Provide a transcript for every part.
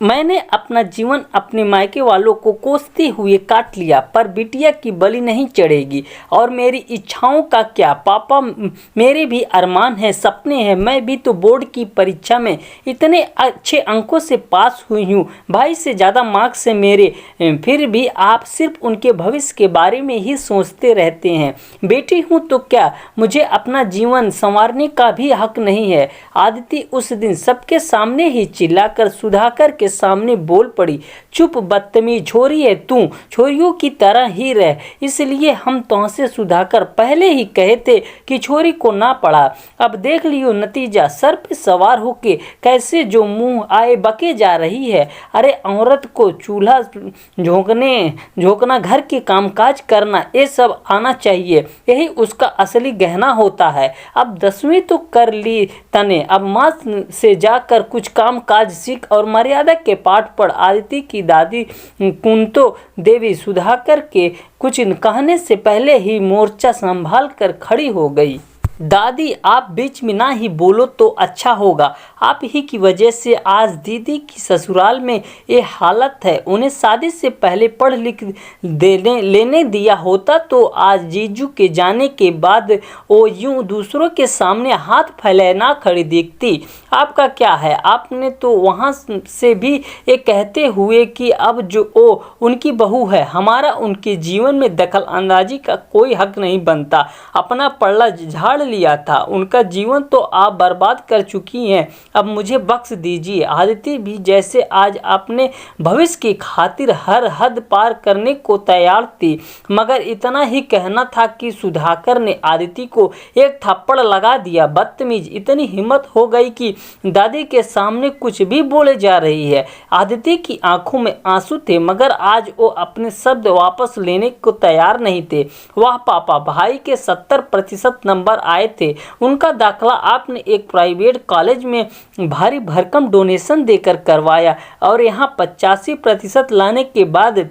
मैंने अपना जीवन अपने मायके वालों को कोसते हुए काट लिया, पर बिटिया की बलि नहीं चढ़ेगी। और मेरी इच्छाओं का क्या पापा, मेरे भी अरमान हैं, सपने हैं। मैं भी तो बोर्ड की परीक्षा में इतने अच्छे अंकों से पास हुई हूँ, भाई से ज़्यादा मार्क्स से मेरे। फिर भी आप सिर्फ उनके भविष्य के बारे में ही सोचते रहते हैं। बेटी हूँ तो क्या मुझे अपना जीवन संवारने का भी हक नहीं है? आदिति उस दिन सबके सामने ही चिल्लाकर सुधाकर के सामने बोल पड़ी, चुप बदतमीज छोरी है तू, छोरियों की तरह ही रह। इसलिए हम तुमसे सुधाकर पहले ही कहे थे कि छोरी को ना पढ़ा। अब देख लियो नतीजा, सर पे सवार होके कैसे जो मुंह आए बके जा रही है। अरे औरत को चूल्हा झोंकना, घर के कामकाज करना, ये सब आना चाहिए, यही उसका असली गहना होता है। अब 10वीं तो कर ली तने, अब माँ से जाकर कुछ काम काज सीख और मर्यादा के पाठ पढ़। आदिति की दादी कुंतो देवी सुधाकर के कुछ कहने से पहले ही मोर्चा संभाल कर खड़ी हो गई। दादी आप बीच में ना ही बोलो तो अच्छा होगा। आप ही की वजह से आज दीदी की ससुराल में ये हालत है। उन्हें शादी से पहले पढ़ लिख लेने दिया होता तो आज जीजू के जाने के बाद वो यूं दूसरों के सामने हाथ फैलाए ना खड़ी दिखती। आपका क्या है? आपने तो वहाँ से भी ये कहते हुए कि अब जो वो उनकी बहू है, हमारा उनके जीवन में दखल अंदाजी का कोई हक नहीं बनता। अपना पल्ला झाड़ लिया था, उनका जीवन तो आप बर्बाद कर चुकी हैं। अब मुझे बख्श दीजिए। आदिति भी जैसे आज अपने भविष्य की खातिर हर हद पार करने को तैयार थी, मगर इतना ही कहना था कि सुधाकर ने आदिति को एक थप्पड़ लगा दिया। बदतमीज, इतनी हिम्मत हो गई कि दादी के सामने कुछ भी बोले जा रही है। आदिति की आंखों में आंसू थे, मगर आज वो अपने शब्द वापस लेने को तैयार नहीं थे। वाह पापा, भाई के 70% नंबर आए थे। उनका दाखला आपने एक प्राइवेट कॉलेज में भारी भरकम डोनेशन देकर करवाया, और यहाँ 85% लाने के बाद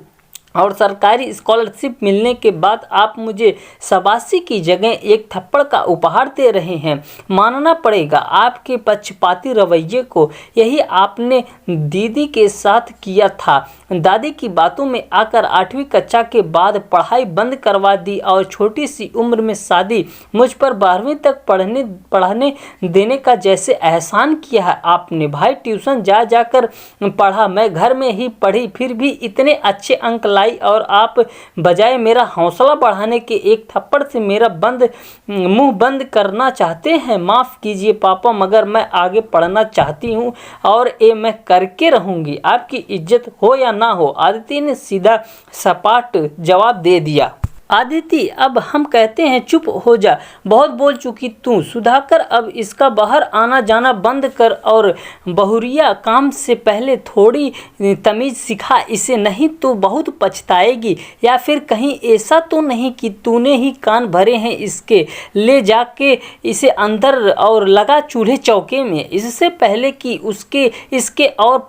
और सरकारी स्कॉलरशिप मिलने के बाद आप मुझे शाबाशी की जगह एक थप्पड़ का उपहार दे रहे हैं। मानना पड़ेगा आपके पक्षपाती रवैये को। यही आपने दीदी के साथ किया था। दादी की बातों में आकर 8वीं कक्षा के बाद पढ़ाई बंद करवा दी और छोटी सी उम्र में शादी। मुझ पर 12वीं तक पढ़ने देने का जैसे एहसान किया है आपने। भाई ट्यूशन जाकर पढ़ा, मैं घर में ही पढ़ी, फिर भी इतने अच्छे अंक और आप बजाय मेरा हौसला बढ़ाने के एक थप्पड़ से मेरा मुंह बंद करना चाहते हैं। माफ कीजिए पापा, मगर मैं आगे पढ़ना चाहती हूँ और ये मैं करके रहूंगी, आपकी इज्जत हो या ना हो। आदिति ने सीधा सपाट जवाब दे दिया। आदिति अब हम कहते हैं चुप हो जा, बहुत बोल चुकी तू। सुधाकर अब इसका बाहर आना जाना बंद कर और बहुरिया काम से पहले थोड़ी तमीज़ सिखा इसे, नहीं तो बहुत पछताएगी। या फिर कहीं ऐसा तो नहीं कि तूने ही कान भरे हैं इसके? ले जाके इसे अंदर और लगा चूल्हे चौके में, इससे पहले कि उसके इसके और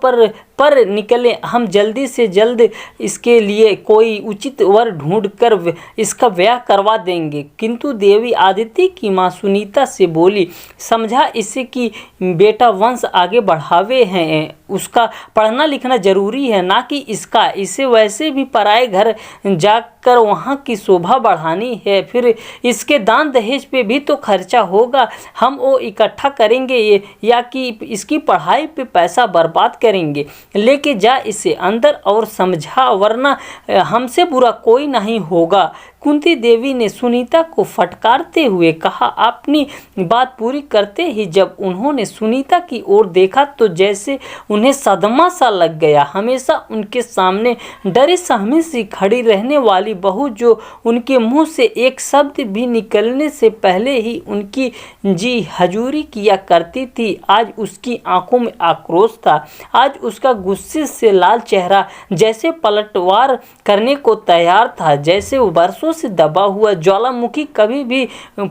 पर निकले। हम जल्दी से जल्द इसके लिए कोई उचित वर ढूंढकर इसका ब्याह करवा देंगे। किंतु देवी आदिति की माँ सुनीता से बोली, समझा इसे कि बेटा वंश आगे बढ़ावे हैं, उसका पढ़ना लिखना जरूरी है, ना कि इसका। इसे वैसे भी पराए घर जाकर वहाँ की शोभा बढ़ानी है, फिर इसके दान दहेज पे भी तो खर्चा होगा। हम वो इकट्ठा करेंगे या कि इसकी पढ़ाई पे पैसा बर्बाद करेंगे? लेके जा इसे अंदर और समझा, वरना हमसे बुरा कोई नहीं होगा। कुंती देवी ने सुनीता को फटकारते हुए कहा। अपनी बात पूरी करते ही जब उन्होंने सुनीता की ओर देखा तो जैसे उन्हें सदमा सा लग गया। हमेशा उनके सामने डरी सहमी सी खड़ी रहने वाली बहू, जो उनके मुंह से एक शब्द भी निकलने से पहले ही उनकी जी हजूरी किया करती थी, आज उसकी आंखों में आक्रोश था। आज उसका गुस्से से लाल चेहरा जैसे पलटवार करने को तैयार था, जैसे वो बरसों से दबा हुआ ज्वालामुखी कभी भी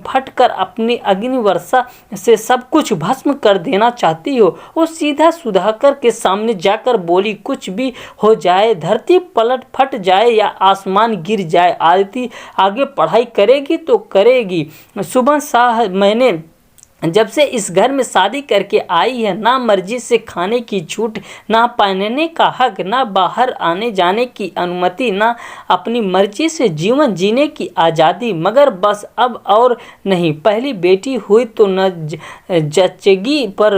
फटकर अपनी अग्नि वर्षा से सब कुछ भस्म कर देना चाहती हो। वो सीधा सुधाकर के सामने जाकर बोली, कुछ भी हो जाए, धरती पलट फट जाए या आसमान गिर जाए, आदिति आगे पढ़ाई करेगी तो करेगी। सुबह शाह मैंने जब से इस घर में शादी करके आई है, ना मर्जी से खाने की छूट, ना पहनने का हक, ना बाहर आने जाने की अनुमति, ना अपनी मर्जी से जीवन जीने की आज़ादी। मगर बस अब और नहीं। पहली बेटी हुई तो न जचेगी, पर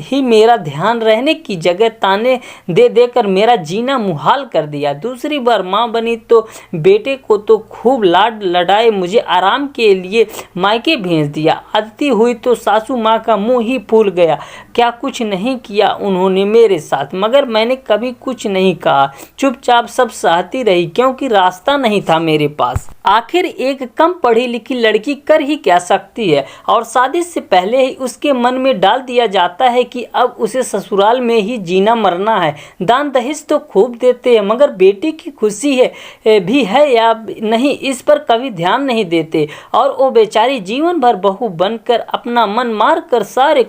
ही मेरा ध्यान रहने की जगह ताने दे देकर मेरा जीना मुहाल कर दिया। दूसरी बार माँ बनी तो बेटे को तो खूब लाड लड़ाए मुझे आराम के लिए मायके भेज दिया। आदती हुई तो सासू माँ का मुंह ही फूल गया। क्या कुछ नहीं किया उन्होंने मेरे साथ, मगर मैंने कभी कुछ नहीं कहा, चुपचाप सब सहती रही, क्योंकि रास्ता नहीं था मेरे पास। आखिर एक कम पढ़ी लिखी लड़की कर ही क्या सकती है, और शादी से पहले ही उसके मन में डाल दिया जाता है कि अब उसे ससुराल में ही जीना मरना है। दान दहेज तो खूब देते हैं, मगर बेटी की खुशी है भी है या नहीं, इस पर कभी ध्यान नहीं देते। और वो बेचारी जीवन भर बहू बनकर अपना मन मार कर सारे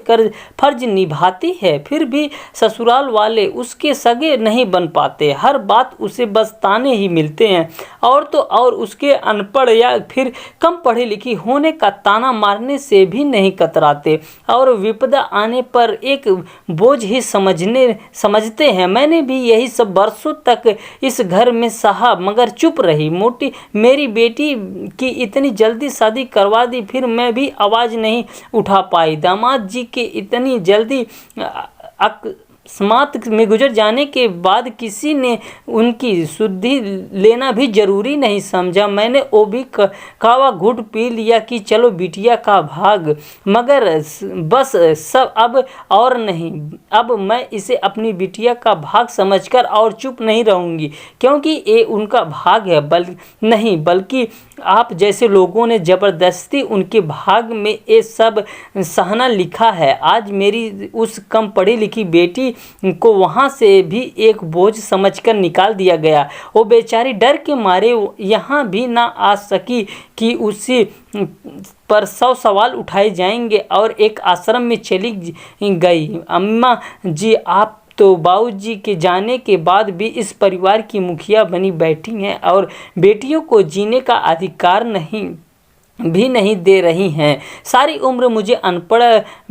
फर्ज निभाती है, फिर भी ससुराल वाले उसके सगे नहीं बन पाते। हर बात उसे बस ताने ही मिलते हैं, और तो और उसके अनपढ़ या फिर कम पढ़ी लिखी होने का ताना मारने से भी नहीं कतराते, और विपदा आने पर एक बोझ ही समझते हैं। मैंने भी यही सब बरसों तक इस घर में सहा, मगर चुप रही। मेरी बेटी की इतनी जल्दी शादी करवा दी, फिर मैं भी आवाज़ नहीं उठा पाई। दामाद जी के इतनी जल्दी अकस्मात में गुजर जाने के बाद किसी ने उनकी सुधि लेना भी जरूरी नहीं समझा। मैंने वो भी कावा घुट पी लिया कि चलो बिटिया का भाग, मगर बस सब अब और नहीं। अब मैं इसे अपनी बिटिया का भाग समझकर और चुप नहीं रहूँगी, क्योंकि ये उनका भाग है, बल्कि आप जैसे लोगों ने ज़बरदस्ती उनके भाग में ये सब सहना लिखा है। आज मेरी उस कम पढ़ी लिखी बेटी को वहाँ से भी एक बोझ समझकर निकाल दिया गया। वो बेचारी डर के मारे यहाँ भी ना आ सकी कि उसी पर 100 सवाल उठाए जाएंगे, और एक आश्रम में चली गई। अम्मा जी आप तो बाबूजी के जाने के बाद भी इस परिवार की मुखिया बनी बैठी हैं, और बेटियों को जीने का अधिकार नहीं दे रही हैं। सारी उम्र मुझे अनपढ़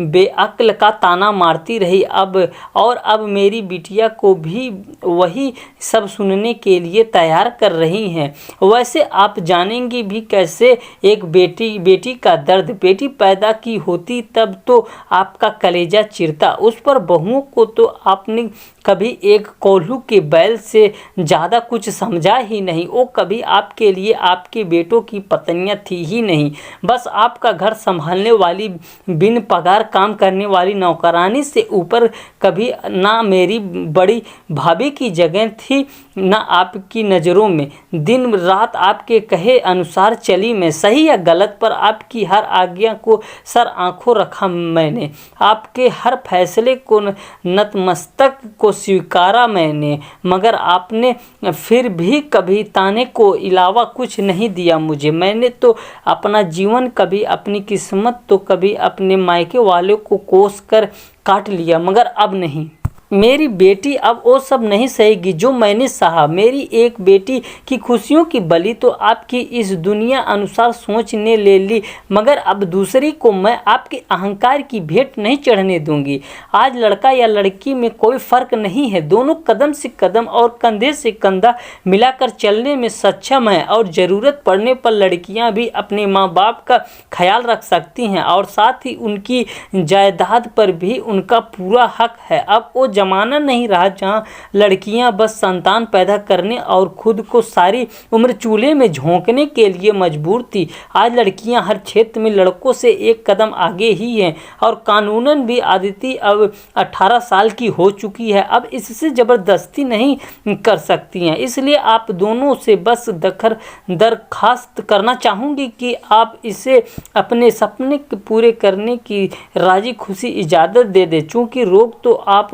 बेअक्ल का ताना मारती रही, अब मेरी बिटिया को भी वही सब सुनने के लिए तैयार कर रही हैं। वैसे आप जानेंगी भी कैसे एक बेटी का दर्द। बेटी पैदा की होती तब तो आपका कलेजा चिरता, उस पर बहुओं को तो आपने कभी एक कोल्हू के बैल से ज़्यादा कुछ समझा ही नहीं। वो कभी आपके लिए आपके बेटों की पत्नियां थी ही नहीं, बस आपका घर संभालने वाली बिन पगार काम करने वाली नौकरानी से ऊपर। कभी ना मेरी बड़ी भाभी की जगह थी ना आपकी नज़रों में। दिन रात आपके कहे अनुसार चली मैं, सही या गलत पर आपकी हर आज्ञा को सर आंखों रखा मैंने। आपके हर फैसले को नतमस्तक को स्वीकारा मैंने, मगर आपने फिर भी कभी ताने को अलावा कुछ नहीं दिया मुझे। मैंने तो अपना जीवन कभी अपनी किस्मत तो कभी अपने मायके वालों को कोस कर काट लिया, मगर अब नहीं। मेरी बेटी अब वो सब नहीं सहेगी जो मैंने सहा। मेरी एक बेटी की खुशियों की बलि तो आपकी इस दुनिया अनुसार सोचने ले ली, मगर अब दूसरी को मैं आपके अहंकार की भेंट नहीं चढ़ने दूंगी। आज लड़का या लड़की में कोई फ़र्क नहीं है, दोनों कदम से कदम और कंधे से कंधा मिलाकर चलने में सक्षम है, और ज़रूरत पड़ने पर लड़कियां भी अपने माँ बाप का ख्याल रख सकती हैं, और साथ ही उनकी जायदाद पर भी उनका पूरा हक है। अब वो जमाना नहीं रहा जहां लड़कियां बस संतान पैदा करने और खुद को सारी उम्र चूल्हे में झोंकने के लिए मजबूर थी। आज लड़कियां हर क्षेत्र में लड़कों से एक कदम आगे ही हैं, और कानूनन भी आदिति अब 18 साल की हो चुकी है। अब इससे ज़बरदस्ती नहीं कर सकती हैं। इसलिए आप दोनों से बस दरखास्त करना चाहूँगी कि आप इसे अपने सपने पूरे करने की राजी खुशी इजाज़त दे दे। चूँकि रोक तो आप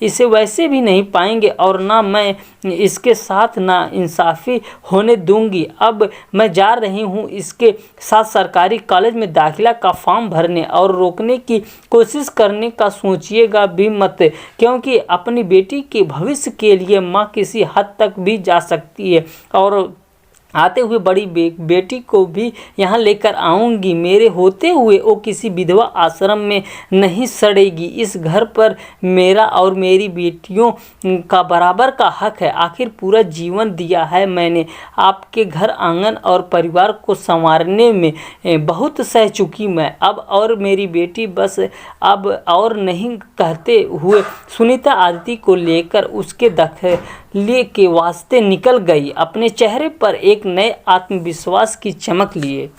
इसे वैसे भी नहीं पाएंगे, और ना मैं इसके साथ ना इंसाफ़ी होने दूंगी। अब मैं जा रही हूँ इसके साथ सरकारी कॉलेज में दाखिला का फॉर्म भरने, और रोकने की कोशिश करने का सोचिएगा भी मत, क्योंकि अपनी बेटी के भविष्य के लिए माँ किसी हद तक भी जा सकती है, और आते हुए बड़ी बेटी को भी यहाँ लेकर आऊँगी। मेरे होते हुए वो किसी विधवा आश्रम में नहीं सड़ेगी। इस घर पर मेरा और मेरी बेटियों का बराबर का हक है। आखिर पूरा जीवन दिया है मैंने आपके घर आंगन और परिवार को संवारने में। बहुत सह चुकी मैं अब, और मेरी बेटी बस अब और नहीं कहते हुए सुनीता आदिति को लेकर उसके दखले के वास्ते निकल गई, अपने चेहरे पर एक नए आत्मविश्वास की चमक लिए।